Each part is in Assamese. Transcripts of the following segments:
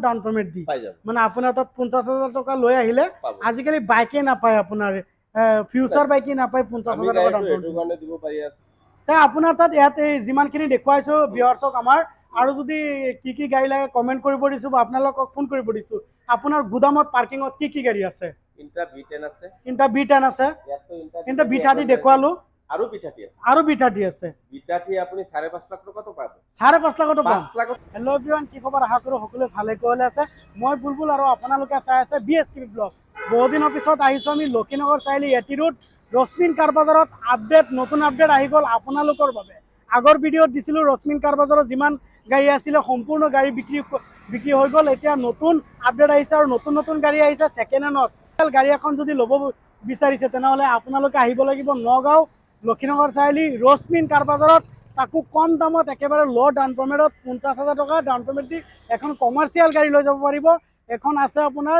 ডাউন পেমেন্ট দি মানে আপোনাৰ তাত 50,000 টকা লৈ আহিলে আজিকালি বাইকে নাপায় আপোনাৰ ফিউচাৰ বাইকে নাপায় 50,000 টকা ডাউন পেমেন্ট দিব পাৰি আছে তে আপোনাৰ তাত ইয়াত যিমানখিনি দেখুৱাইছো ভিউৱাৰ্ছক আমাৰ আৰু যদি কি গাড়ী লাগে কমেন্ট কৰিব দিছো বা আপোনালোকক ফোন কৰিব দিছো আপোনাৰ গুদামত পাৰ্কিঙত কি গাড়ী আছে ইন্টা B10 আছে ইন্টা B30 দেখুৱালো আৰু B30 আছে B30 আপুনি 5.5 লাখ টকা তো পাব 5.5 লাখ টকা 5 লাখ হেল্ল এভৰিৱান কি খবৰ আশা কৰো সকলোৱে ভালে কুশলে আছে মই বুলবুল আৰু আপোনালোকে চাই আছে BSKB ব্লগ বহুত দিনৰ পিছত আহিছো আমি লক্ষীনগৰ চাৰিআলি এটি ৰোড ৰশ্মিন কাৰ বাজাৰত আপডেট নতুন আপডেট আহি গ'ল আপোনালোকৰ বাবে আগৰ ভিডিঅ'ত দিছিলো ৰশ্মিন কাৰ বাজাৰত যিমান গাড়ী আছিলে সম্পূৰ্ণ গাড়ী বিক্ৰী হৈ গ'ল এতিয়া নতুন আপডেট আহিছে আৰু নতুন গাড়ী আহিছে সেকেন্ড হেণ্ডত গাড়ী এখন যদি ল'ব বিচাৰিছে তেনেহ'লে আপোনালোকে আহিব লাগিব নগাঁও লক্ষীনগৰ চাৰিআলি ৰশ্মিন কাৰ বাজাৰত তাকো কম দামত একেবাৰে ল' ডাউন পেমেণ্টত 50,000 টকা ডাউন পেমেণ্ট দি এখন কমাৰ্চিয়েল গাড়ী লৈ যাব পাৰিব এখন আছে আপোনাৰ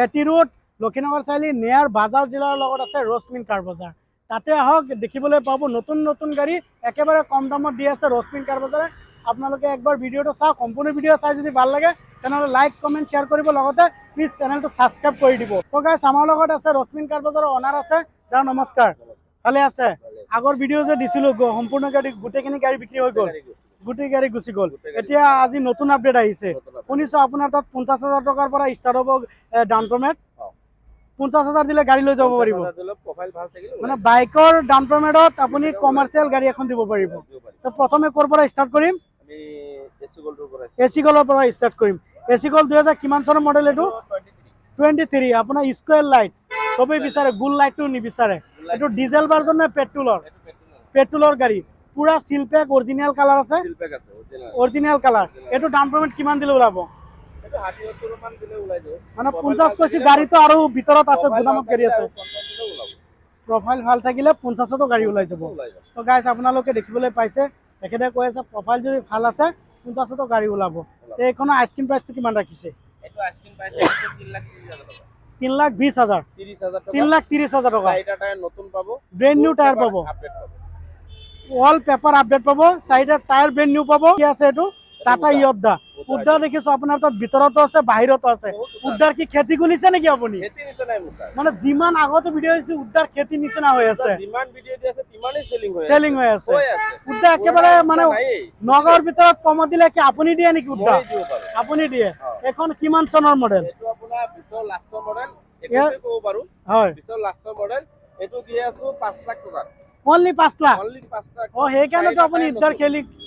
এটি ৰোড লক্ষীনগৰ চাৰিআলি নিয়াৰ বাজাৰ জিলাৰ লগত আছে ৰশ্মিন কাৰ বাজাৰ তাতে আহক দেখিবলৈ পাব নতুন গাড়ী একেবাৰে কম দামত দি আছে ৰশ্মিন কাৰ বাজাৰে আপোনালোকে একবাৰ ভিডিঅ'টো চাওক সম্পূৰ্ণ ভিডিঅ' চাই যদি ভাল লাগে তেনেহ'লে লাইক কমেণ্ট শ্বেয়াৰ কৰিব লগতে প্লিজ চেনেলটো ছাবস্ক্ৰাইব কৰি দিব তো গাইছ আমাৰ লগত আছে ৰশ্মিন কাৰ বাজাৰৰ অনাৰ আছে দাদা নমস্কাৰ ভালে আছে আগৰ ভিডিঅ' যে দিছিলো সম্পূৰ্ণ গাড়ী গোটেইখিনি গাড়ী বিক্ৰী হৈ গ'ল গোটেই গাড়ী গুচি গ'ল এতিয়া আজি নতুন আপডেট আহিছে শুনিছো আপোনাৰ তাত 50,000 টকাৰ পৰা ষ্টাৰ্ট হ'ব ডাউন পেমেণ্ট 50,000 দিলে গাড়ী লৈ যাব পাৰিব মানে বাইকৰ ডাউন পেমেণ্টত আপুনি কমাৰ্চিয়েল গাড়ী এখন দিব পাৰিব তো প্ৰথমে ক'ৰ পৰা ষ্টাৰ্ট কৰিম এচি গলৰ পৰা ষ্টাৰ্ট কৰিম এচি গল 2000 কিমান চনৰ মডেল এইটো 23 আপোনাৰ স্কোয়াৰ লাইট সবেই বিচাৰে গোল লাইটটো নিবিচাৰে এইটো ডিজেল ভাৰ্জন নে পেট্ৰলৰ গাড়ী পুৰা সিল পেক অৰিজিনাল কালাৰ আছে অৰিজিনাল কালাৰ এইটো ডাউন পেমেণ্ট কিমান দিলে ওলাব মানে 50 কৈছি গাড়ীটো আৰু ভিতৰত আছে গুদামত গাড়ী আছে প্ৰফাইল ভাল থাকিলে 50তো গাড়ী ওলাই যাব তো গাইছ আপোনালোকে দেখিবলৈ পাইছে একেদে কৈ আছে প্ৰফাইল যদি ভাল আছে 50তো গাড়ী ওলাব তে এইখন আইসক্ৰিম প্ৰাইসটো কিমান ৰাখিছে এটো আইসক্ৰিম প্ৰাইস 3,20,000 3,30,000 টকা চাৰিটা টায়াৰ নতুন পাব ব্ৰেন্ড নিউ টায়াৰ পাব আপডেট পাব ওয়াল পেপার আপডেট পাব সাইডে টায়ার ব্রেন্ড নিউ পাব কি আছে এটো টাটা ইয়দ্দা উদ্ধার দেখিছো আপনার তাত ভিতৰতো আছে বাহিৰতো আছে উদ্ধার কি খেতি গুলিছে নেকি আপুনি খেতি নিছে নাই মুকা মানে যিমান আগতে ভিডিও আছে উদ্ধার খেতি নিছেনা হৈ আছে যিমান ভিডিও দি আছে তিমানেই সেলিং হৈ আছে উদ্ধার একেবারে মানে নগৰ ভিতৰত কম দিলে কি আপুনি দিয়ে নেকি উদ্ধাৰ আপুনি দিয়ে এখন কিমান চনৰ মডেল এটো আপোনাৰ 20 লাষ্টৰ মডেল একো ক'ব পাৰো হয় 20 লাষ্টৰ মডেল এটো দিয়ে আছো 5 লাখ টকা only 5 লাখ ও হেকাৰণে তো আপুনি উদ্ধাৰ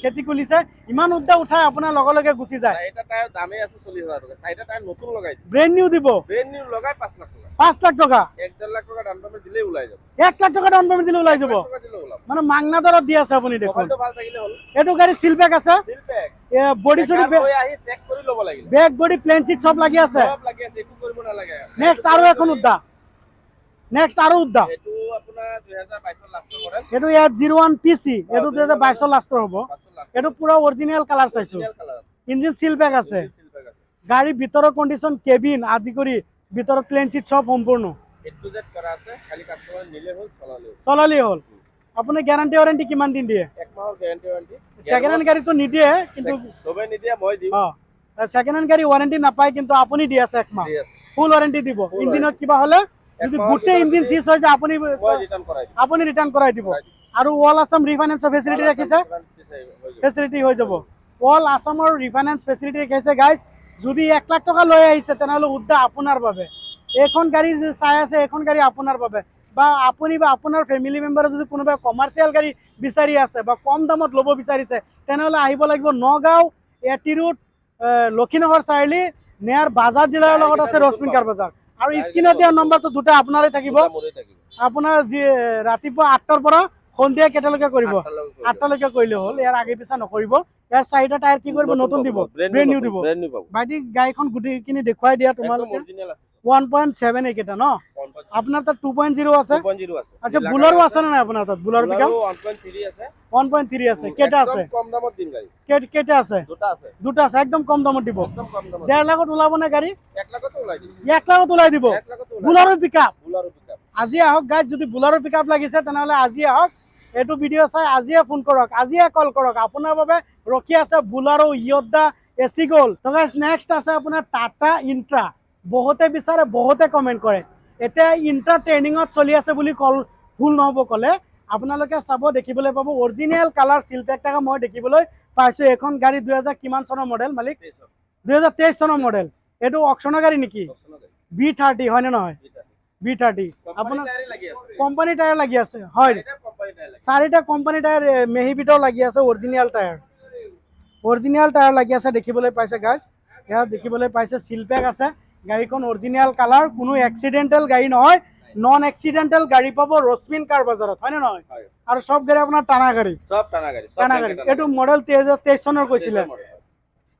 খেতি কুলিছে ইমান উদ্ধাৰ উঠাই আপোনাৰ লগে গুচি যায় এটা টায়াৰ দামে আছে 40,000 টকা চাইটা টায়াৰ নতুন লগাই ব্ৰেন্ড নিউ দিব ব্ৰেন্ড নিউ লগাই 5 লাখ টকা 5 লাখ টকা 1.5 লাখ টকা ডাউন পেমেন্ট দিলে ওলাই যাব 1 লাখ টকা ডাউন পেমেন্ট দিলে ওলাই যাব মানে মাগনা দৰত দি আছে আপুনি দেখুন তো ভাল থাকিলে হল এটো গাড়ী সিল প্যাক আছে সিল প্যাক এ বডি সুডি লৈ আহি চেক কৰি লব লাগিল ব্যাক বডি প্লেন সিট সব লাগি আছে একো কৰিব না লাগে নেক্সট আৰু এখন উদ্ধাৰ নেক্সট আৰু উদ্ধাৰ এটো আপোনাৰ 2022 লাষ্টৰ মডেল এটো ইয়া 01 পিসি এটো 2022 লাষ্টৰ হ'ব এটো পুৰা অৰিজিনাল কালাৰ চাইছো ইঞ্জিন সিল প্যাক আছে গাড়ী ভিতৰৰ কন্ডিশন কেবিন আদি কৰি ভিতৰৰ প্লেন সিট সব সম্পূৰ্ণ এ টু জেড কৰা আছে খালি কাস্টমাৰ নিলে হল চলালি হল আপুনি গ্যাৰান্টি ওয়াৰেন্টি কিমান দিন দিয়ে এক মাহৰ গ্যাৰান্টি ওয়াৰেন্টি সেকেন্ড হ্যান্ড গাড়ী তো নিদিয়ে কিন্তু সবে নিদিয়ে মই দিম সেকেন্ড হ্যান্ড গাড়ী ওয়াৰেন্টি নাপায় কিন্তু আপুনি দি আছে এক মাহ ফুল ওয়াৰেন্টি দিব ইঞ্জিনত কিবা হলে যদি গোটে ইঞ্জিন সিজ হৈ যায় আপুনি ৰিটাৰ্ণ কৰাই দিব আৰু অল আসাম ৰিফাইনেন্স ফেসিলিটি ৰাখিছে ফেসিলিটি হৈ যাব অল আসামৰ ৰিফাইনেন্স ফেসিলিটি ৰাখিছে গাইজ যদি 1 লাখ টকা লৈ আহিছে তেনেহলে উদ্দা আপোনাৰ বাবে এখন গাড়ী চাই আছে এখন গাড়ী আপোনাৰ বাবে বা আপুনি বা আপোনাৰ ফ্যামিলি মেম্বাৰ যদি কোনোবা কমাৰ্চিয়েল গাড়ী বিচাৰি আছে বা কম দামত ল'ব বিচাৰিছে তেনেহলে আহিব লাগিব নগাঁও এটি ৰোড লক্ষীনগৰ চাৰিআলি নিয়াৰ বাজাৰ জিলাৰ লগত আছে ৰশ্মিন কাৰ বাজাৰ আৰু স্ক্ৰিনত দিয়া নম্বৰটো দুটা আপোনাৰে থাকিব আপোনাৰ ৰাতিপুৱা 8টাৰ পৰা সন্ধিয়া কেটালৈকে কৰিব 8টালৈকে কৰিলে হ'ল ইয়াৰ আগে পিছা নকৰিব ইয়াৰ চাৰিটা টায়াৰ কি কৰিব নতুন দিব ব্ৰেন্ড নিউ দিব বাইটি গাড়ীখন গুটিখিনি দেখুৱাই দিয়া তোমালোকে 1.7 একেটা ন আপোনাৰ তাত 2.0 আছে আচ্ছা বুলাৰো আছে না নাই আপোনাৰ তাত বুলাৰো পিকআপ 1.3 আছে কেটা আছে কম দামত দিন গাড়ী কেটা আছে দুটা আছে একদম কম দামত দিব 1.5 লাখত ওলাব না গাড়ী 1 লাখত ওলাই দিব বুলাৰো পিকআপ আজি আহক গাইজ যদি বুলাৰো পিকআপ লাগিছে তেনেহলে আজি আহক এটো ভিডিও চাই আজিয়ে ফোন কৰক আজিয়ে কল কৰক আপোনাৰ বাবে ৰখি আছে বুলাৰো ইয়দ্দা এচি গ'ল। তো গাইজ নেক্সট আছে আপোনাৰ টাটা ইন্ট্ৰা। বহুতে বিচাৰে, বহুতে কমেণ্ট কৰে। এতিয়া ইন্ট্ৰা ট্ৰেইনিঙত চলি আছে বুলি ভুল নহ'ব ক'লে। আপোনালোকে চাব, দেখিবলৈ পাব অৰিজিনেল কালাৰ চিল পেক থকা মই দেখিবলৈ পাইছোঁ। এখন গাড়ী 2000 কিমান চনৰ মডেল মালিক? 2023 চনৰ মডেল। এইটো অকশ্যনৰ গাড়ী নেকি? B30 হয়নে নহয়? B30 আপোনাৰ কোম্পানী টায়াৰ লাগি আছে। হয়, 4টা কোম্পানী টায়াৰ মেহিবিটৰ লাগি আছে। অৰিজিনেল টায়াৰ লাগি আছে, দেখিবলৈ পাইছে গাইজ। ইয়াত দেখিবলৈ পাইছে চিল পেক আছে। গাড়ীখন অৰিজিনেল কালাৰ, কোনো এক্সিডেণ্টেল গাড়ী নহয়। নন এক্সিডেণ্টেল গাড়ী পাব ৰশ্মিন কাৰ বজাৰত, হয়নে নহয়? আৰু চব গাড়ী আপোনাৰ টানা গাড়ী, টানা গাড়ী। এইটো মডেল 2023 চনৰ কৈছিলে।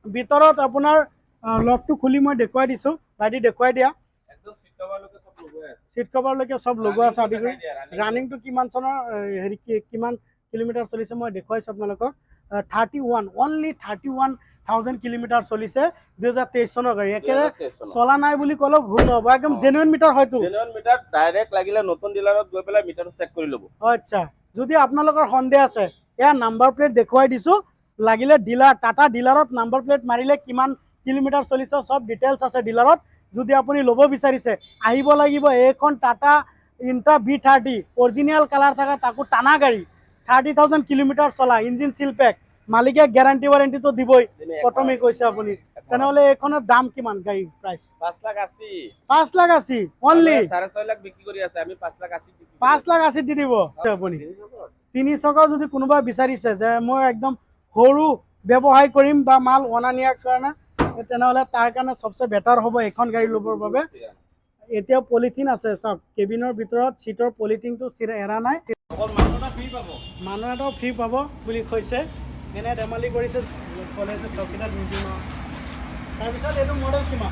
ভিতৰত আপোনাৰ লকটো খুলি মই দেখুৱাই দিছোঁ। ভাইটি দেখুৱাই দিয়া। চিট কভাৰলৈকে চব লগোৱা আছে। আদি কৰি ৰানিংটো কিমান চনৰ হেৰি কিমান কিলোমিটাৰ চলিছে মই দেখুৱাইছোঁ আপোনালোকক। 31 অনলি 31,000 কিলোমিটাৰ চলিছে। 2023 চনৰ গাড়ী। একেবাৰে চলা নাই বুলি ক'লেও ভুল নহ'ব। একদম জেনুইন মিটাৰ হয়তো। জেনুইন মিটাৰ ডাইৰেক্ট লাগিলে নতুন ডিলাৰত গৈ পেলাই মিটাৰটো চেক কৰি ল'ব। আচ্ছা, যদি আপোনালোকৰ সন্দেহ আছে, এয়া নাম্বাৰ প্লেট দেখুৱাই দিছোঁ। লাগিলে ডিলাৰ, টাটা ডিলাৰত নাম্বাৰ প্লেট মাৰিলে কিমান কিলোমিটাৰ চলিছে চব ডিটেইলছ আছে ডিলাৰত। যদি আপুনি ল'ব বিচাৰিছে, আহিব লাগিব। এইখন Tata Intra B30 original colour থকা, তাকো টানা গাড়ী। 30,000 কিলোমিটাৰ চলা, ইঞ্জিন চিল পেক। মালিকে গেৰাণ্টি ৱাৰেণ্টিটো দিবই, প্ৰথমেই কৈছে আপুনি। তেনেহ'লে এইখনৰ দাম কিমান? গাড়ীৰ প্ৰাইচ 5,80,000। 5,80,000 অনলি। 6.5 লাখ বিক্ৰী কৰি আছে, আমি 5,80,000 5,80,000 দি দিব আপুনি। 3 চকা যদি কোনোবা বিচাৰিছে যে মই একদম সৰু ব্যৱসায় কৰিম বা মাল অনা নিয়াৰ কাৰণে, তেনেহ'লে তাৰ কাৰণে চবচে বেটাৰ হ'ব এইখন গাড়ী ল'বৰ বাবে। এতিয়াও পলিথিন আছে চাওক, কেবিনৰ ভিতৰত চিটৰ পলিথিনটো এৰা নাই। মানুহ এটাও ফ্ৰী পাব বুলি কৈছে। এনে ধেমালি কৰিছে, ক'লে যে চকীদাৰ নিদিম। তাৰপিছত এইটো মডেল কিমান?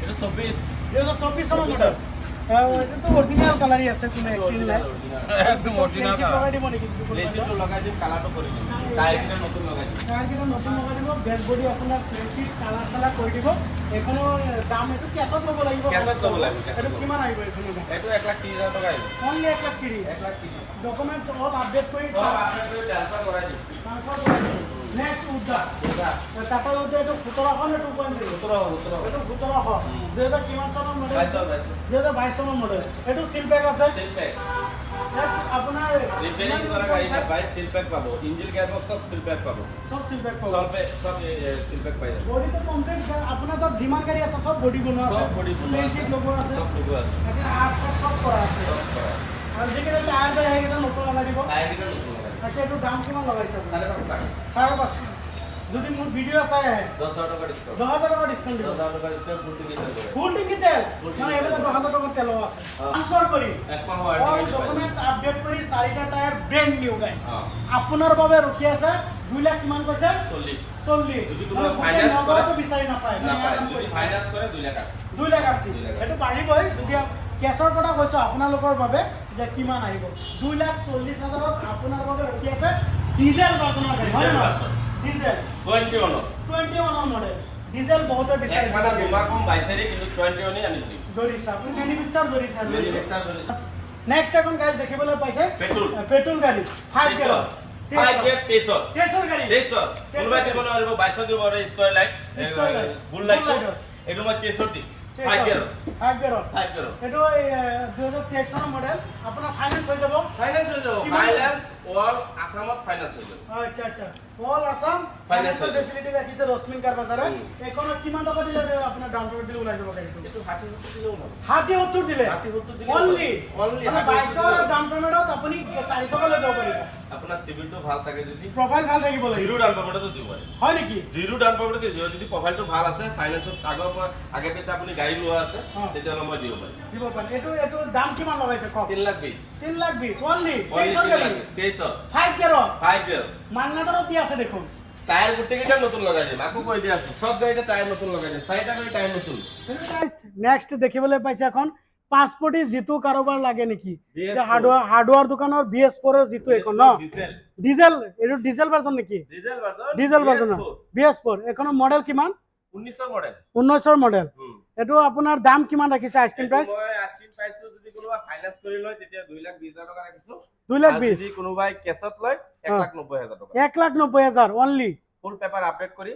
2024 চনৰ মডেল। এইটোতো অৰিজিনেল কালাৰী আছে, কোনো এক্সিডেণ্ট নাই। লগাই দিব নেকি? টায়াৰকেইটা নতুন লগাই দিব। বেক বডি আপোনাৰ ফ্লেঞ্চিট কালাৰ চালাৰ কৰি দিব। এইখনৰ দাম এইটো কেছত ল'ব লাগিব। এইটো কিমান আহিব? এইখনৰ দাম এইটো 1,30,000 টকা আহিব। অনলি 1,30,000। ডকুমেণ্টছ অল আপডেট কৰি ট্ৰান্সফাৰ কৰাই দিম। নেক্সট উদ্দা টাটা উদ্দা। এইটো 1700 নে 2.0? 1700। এইটো 1700। 2000 কিমান চনৰ মডেল? 2022 চনৰ মডেল। এইটো চিল পেক আছে। আপোনাৰ ৰিপেয়াৰিং কৰা গাড়ী না, বাইক চিল পেক পাব। ইঞ্জিন গিয়াৰবক্স সব চিল পেক পাব। সব চিল পেক পাব। সব চিল পেক পাই যাব। বডিটো কমপ্লিট। আপোনাৰ তাত যিমান গাড়ী আছে সব বডি বনোৱা আছে। সব বডি বনোৱা আছে। প্লেন লগোৱা আছে। সব লগোৱা আছে। তাকে সব কৰা আছে। আৰু যিকেইটা টায়াৰ বেয়া সেইকেইটা নতুন লগাই দিব। টায়াৰকেইটা নতুন লগাই দিব। আচ্ছা, এইটো দাম কিমান লগাইছে? 5.5 লাখ। 5.5। যদি মোৰ ভিডিঅ' চাই আহে 10,000 টকা ডিসকাউন্ট। 10,000 টাকা ডিসকাউন্ট দিব। 10,000 টকা ডিসকাউন্ট ফুল টিকেট দিব। ফুল টিকেট তেল মানে এইবিলাক 10,000 টাকা তেল আছে। ট্রান্সফার কৰি এক মাহ অল ওয়াৰেন্টি ডকুমেন্টস আপডেট কৰি 4টা টায়াৰ ব্ৰ্যান্ড নিউ গাইস। আপোনাৰ বাবে ৰখি আছে 2 লাখ কিমান কৈছে? 40। যদি কোনো ফাইনান্স কৰে তো বিচাৰি নাপায়। যদি ফাইনান্স কৰে 2 লাখ আছে। 2 লাখ আছে। এটো পাৰিবই যদি কেছৰ কথা কৈছো আপোনালোকৰ বাবে যে কিমান আহিব। 2,40,000ত আপোনাৰ বাবে ৰখি আছে ডিজেল ভাৰ্চনৰ গাড়ী। হয় না? Diesel 21 model. ডিজেল বহুতে বিচাৰে। মানে বিমা কম বাইছেৰে কিন্তু 21 আনি দিম। দৰিছা আপুনি ম্যানুফ্যাকচাৰ দৰিছা। নেক্সট এখন গাইস দেখিবলৈ পাইছে পেট্ৰোল গাড়ী 5 গিয়াৰ 23 গাড়ী। কোনোবাই দিব নোৱাৰিব 22 দিব পাৰে স্কয়াৰ লাইট বুল লাইট এইটো মই 23 দিম। 5 গিয়াৰ। এইটো 2023 চনৰ মডেল। আপোনাৰ ফাইনান্স হৈ যাব। ফাইনান্স অল আসামত ফাইনান্স হৈ যাব। আচ্ছা অল আসাম ফাইনান্সিয়াল ফেসিলিটি ৰাখিছে ৰশ্মিন কাৰ বাজাৰে। এখনত কিমান টকা দিলে আপোনাৰ ডাউন পেমেন্ট দিলে ওলাই যাব গাড়ীটো? এইটো 60-70 দিলেও হ'ব। 60-70 দিলে। 60-70 দিলে অনলি বাইকৰ 60-70 ডাউন পেমেন্টত আপুনি 4 চকা লৈ যাব পাৰিব। আপোনাৰ সিভিলটো ভাল থাকে যদি প্ৰফাইল ভাল থাকিব লাগিব। জিৰো ডাউন পেমেন্টটো দিব পাৰে। হয় নেকি? জিৰো ডাউন পেমেন্টটো দিব। যদি প্ৰফাইলটো ভাল আছে ফাইনান্সত আগৰ পৰা আগে পিছে আপুনি গাড়ী লোৱা আছে তেতিয়াহ'লে মই দিব পাৰিম। দিব পাৰে। এইটো দাম কিমান লগাইছে কওক? 3,20,000। 3,20,000 অনলি 23 গাড়ী 23 5 গিয়াৰত। 5 গিয়াৰ মাগনাদাৰত দি আছে দেখোন। টায়ার গোটেইকেইটা নতুন লগাই দিম। আকৌ কৈ দি আছো সব গাড়ীতে টায়ার নতুন লগাই দিম। 4টা গাড়ী টায়ার নতুন। নেক্সট দেখিবলৈ পাইছে এখন পাঁচপটি জিতু কাৰোবাৰ লাগে নেকি? হাৰ্ডৱেৰ দোকানৰ BS4 ৰ জিতু এখন ন ডিজেল। এইটো ডিজেল ভাৰ্জন নেকি? Diesel version BS4। এখনৰ মডেল কিমান? 19ৰ মডেল। এইটো আপোনাৰ দাম কিমান ৰাখিছে আইসক্ৰিম প্ৰাইস? মই আইসক্ৰিম প্ৰাইসটো যদি কোনোবা ফাইনান্স কৰি লয় তেতিয়া 2,20,000 টকা ৰাখিছো। 2,20,000 যদি কোনোবাই কেছত লয় 1,90,000 টকা। 1,90,000 অনলি। ফুল পেপার আপডেট কৰি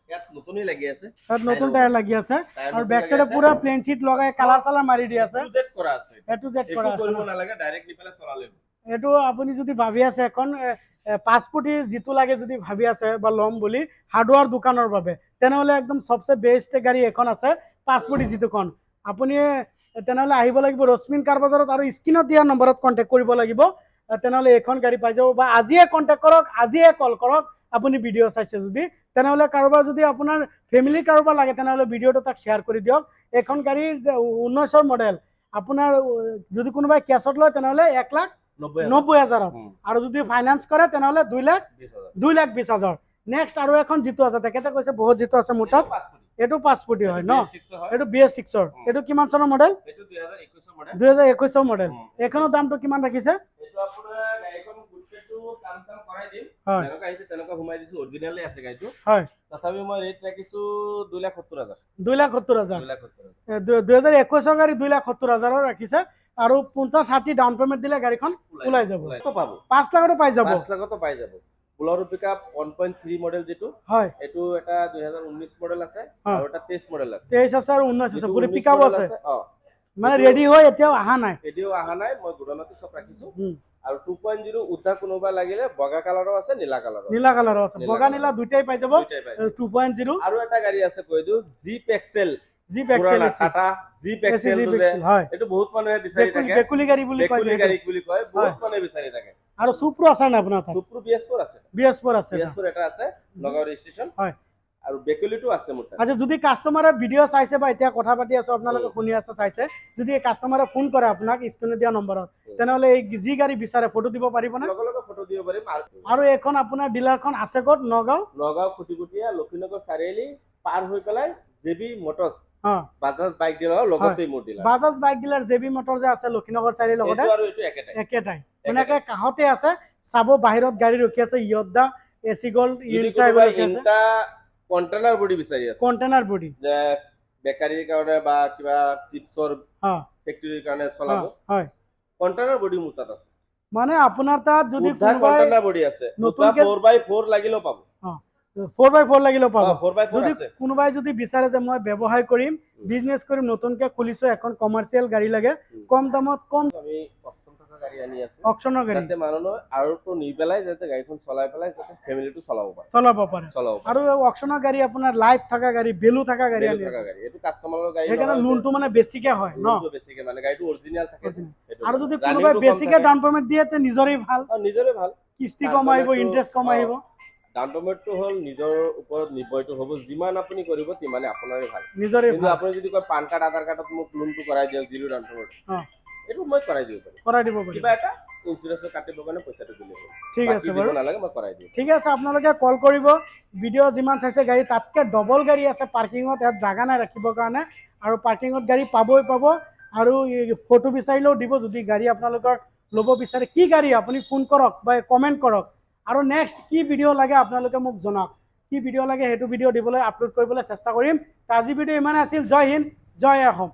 ইয়াত নতুনই লাগি আছে, তাত নতুন টায়াৰ লাগি আছে আৰু বেক সাইডে পুৰা প্লেন চিট লগাই কালাৰ চালাৰ মাৰি দি আছে, জেড কৰা আছে, এ টু জেড কৰা একো আছে। কৰিব নালাগে, ডাইৰেক্ট নি পেলাই চলালে। এইটো আপুনি যদি ভাবি আছে এখন 5 ফুটি যিটো লাগে যদি ভাবি আছে বা ল'ম বুলি হাৰ্ডৱেৰ দোকানৰ বাবে, তেনেহ'লে একদম সবচে বেষ্ট গাড়ী এখন আছে 5 ফুটি যিটোখন। আপুনি তেনেহ'লে আহিব লাগিব ৰশ্মিন কাৰ বজাৰত আৰু স্ক্ৰীনত দিয়া নম্বৰত কণ্টেক্ট কৰিব লাগিব। তেনেহ'লে এখন গাড়ী পাই যাব, বা আজিয়ে কণ্টেক্ট কৰক, আজিয়ে কল কৰক। আপুনি ভিডিঅ' চাইছে যদি, তেনেহ'লে কাৰোবাৰ যদি আপোনাৰ ফেমিলি কাৰোবাৰ লাগে তেনেহ'লে ভিডিঅ'টো তাক শ্বেয়াৰ কৰি দিয়ক। এখন গাড়ীৰ 19ৰ মডেল, আপোনাৰ যদি কোনোবাই কেছত লয় তেনেহ'লে 1,90,000 আৰু যদি ফাইনেন্স কৰে তেনেহ'লে 2,20,000। নেক্সট আৰু এখন যিটো আছে, তেখেতে কৈছে বহুত যিটো আছে মোৰ তাত, এইটো 5 ফুটি হয় ন, এইটো BS6ৰ, এইটো কিমান চনৰ মডেল? 2021ৰ মডেল। এইখনৰ দামটো কিমান ৰাখিছে? এইটো আপোনাৰ গাড়ীখন গুটেটো কাম চাম কৰাই দিম, যেনেকুৱা আহিছে তেনেকুৱা ঘুমাই দিছো, অৰিজিনালি আছে গাড়ীটো। হয়, তথাপি মই ৰেট ৰাখিছো 2,70,000। 2,70,000। 2021ৰ গাড়ী 2,70,000 ৰাখিছে আৰু 50-60 ডাউন পেমেণ্ট দিলে গাড়ীখন ওলাই যাব। পাব 5 লাখতো পাই যাব। 5 লাখতো পাই যাব। বুলেৰো পিকআপ 1.3 মডেল যিটো, হয়, এইটো এটা 2019 মডেল আছে আৰু এটা 23 মডেল আছে। 23 আছে আৰু 19 আছে, পুৰি পিকআপ আছে, মানে এইটো ৰেডি হৈ এতিয়াও অহা নাই। এতিয়াও অহা নাই, মই গুদামতে চব ৰাখিছো। আৰু 2.0 উদ্ধা কোনোবা লাগিলে বগা কালাৰো আছে, নীলা কালাৰো আছে, বগা নীলা দুটাই পাই যাব। 2.0 আৰু এটা গাড়ী আছে কৈ দিও, jeep Excel. Jeep Excel Tata jeep Excel, হয়, এইটো বহুত মানুহে বিচাৰি থাকে, বেকুলি গাড়ী বুলি কয়, বেকুলি গাড়ী বুলি কয়, বহুত মানুহে বিচাৰি থাকে। আৰু সুপ্ৰো আছে না আপোনাৰ তাত? সুপ্ৰো BS4 আছে, BS4 আছে, BS4 এটা আছে নগাঁও ৰেজিষ্ট্ৰেচন, হয়, আৰু বেকুলিটো আছে মোৰ তাত। আচ্ছা, যদি কাস্টমাৰে ভিডিঅ' চাইছে বা এতিয়া কথা পাতি আছো আপোনালোকে শুনি আছে চাইছে, যদি এই কাস্টমাৰে ফোন কৰে আপোনাক স্ক্ৰীনত দিয়া নম্বৰত, তেনেহ'লে এই যি গাড়ী বিচাৰে ফটো দিব পাৰিবনে? লগে লগে ফটো দিব পাৰিম। আৰু এইখন আপোনাৰ ডিলাৰখন আছে ক'ত? নগাঁও খুটিকুটীয়া লক্ষীনগৰ চাৰিআলি পাৰ হৈ পেলাই জেবি মটৰ্ছ, বাজাজ বাইক ডিলাৰৰ লগতে মোৰ dealer. Bajaj bike dealer Jebi motor যে আছে লক্ষীনগৰ চাৰিআলিৰ লগতে, এইটো আৰু এইটো একেটাই, মানে কাষতে আছে। চাব বাহিৰত গাড়ী ৰখি আছে, ইয়দা, এচি গল্ড, ইনটা কন্টেইনাৰ বডি বিচাৰি আছে, কন্টেইনাৰ বডি যে বেকাৰীৰ কাৰণে বা কিবা চিপছৰ ফেক্টৰীৰ কাৰণে চলাব, হয়, কন্টেইনাৰ বডি মোৰ তাত আছে। মানে আপোনাৰ তাত যদি কন্টেইনাৰ বডি আছে, নতুনকে 4x4 লাগিলেও পাব। 4x4 লাগিলেও পাব। 4x4 যদি আছে। কোনোবাই যদি বিচাৰে যে মই ব্যৱসায় কৰিম, বিজনেছ কৰিম, নতুনকে খুলিছো, এখন কমাৰ্চিয়েল গাড়ী লাগে, কম দামত, আমি অপচন থকা গাড়ী আনি আছো, অপচনৰ গাড়ী, যাতে মানুহ আৰু তো নি পেলাই যাতে গাড়ীখন চলাই পেলাই যাতে ফেমিলিটো চলাব পাৰে। আৰু অপচনৰ গাড়ী আপোনাৰ লাইফ থকা গাড়ী, ভেলু থকা গাড়ী আনি আছে। এইটো কাস্টমাৰৰ গাড়ী, সেইকাৰণে লোনটো মানে বেছিকে হয় ন, বেছিকে মানে গাড়ীটো অৰিজিনাল থাকে। আৰু যদি কোনোবাই বেছিকে ডাউন পেমেণ্ট দিয়ে তে নিজৰেই ভাল, কিস্তি কম আহিব, ইন্টাৰেষ্ট কম আহিব। ডাউন পেমেণ্টটো হ'ল নিজৰ ওপৰত নিৰ্ভৰটো হ'ব, যিমান আপুনি কৰিব তিমানে আপোনাৰে ভাল। কিন্তু আপুনি যদি কয় পান কাৰ্ড আধাৰ কাৰ্ডত মোক লোনটো কৰাই দিয়ক 0 ডাউন পেমেণ্ট, এইটো মই কৰাই দিব পাৰিম, কিবা এটা ইন্সুৰেন্সৰ কাটিবৰ কাৰণে পইচাটো দিলে হ'ল। ঠিক আছে বাৰু, নালাগে, মই কৰাই দিম। ঠিক আছে, আপোনালোকে কল কৰিব। ভিডিঅ' যিমান চাইছে গাড়ী তাতকে ডবল গাড়ী আছে পাৰ্কিঙত, ইয়াত জাগা নাই ৰাখিবৰ কাৰণে, আৰু পাৰ্কিঙত গাড়ী পাবই পাব। আৰু ফটো বিচাৰিলেও দিব, যদি গাড়ী আপোনালোকৰ ল'ব বিচাৰে। কি গাড়ী আপুনি ফোন কৰক বা কমেণ্ট কৰক, আৰু নেক্সট কি ভিডিঅ' লাগে আপোনালোকে মোক জনাওক, কি ভিডিঅ' লাগে সেইটো ভিডিঅ' দিবলৈ আপলোড কৰিবলৈ চেষ্টা কৰিম। আজি ভিডিঅ' ইমানে আছিল। জয় হিন্দ, জয় অসম।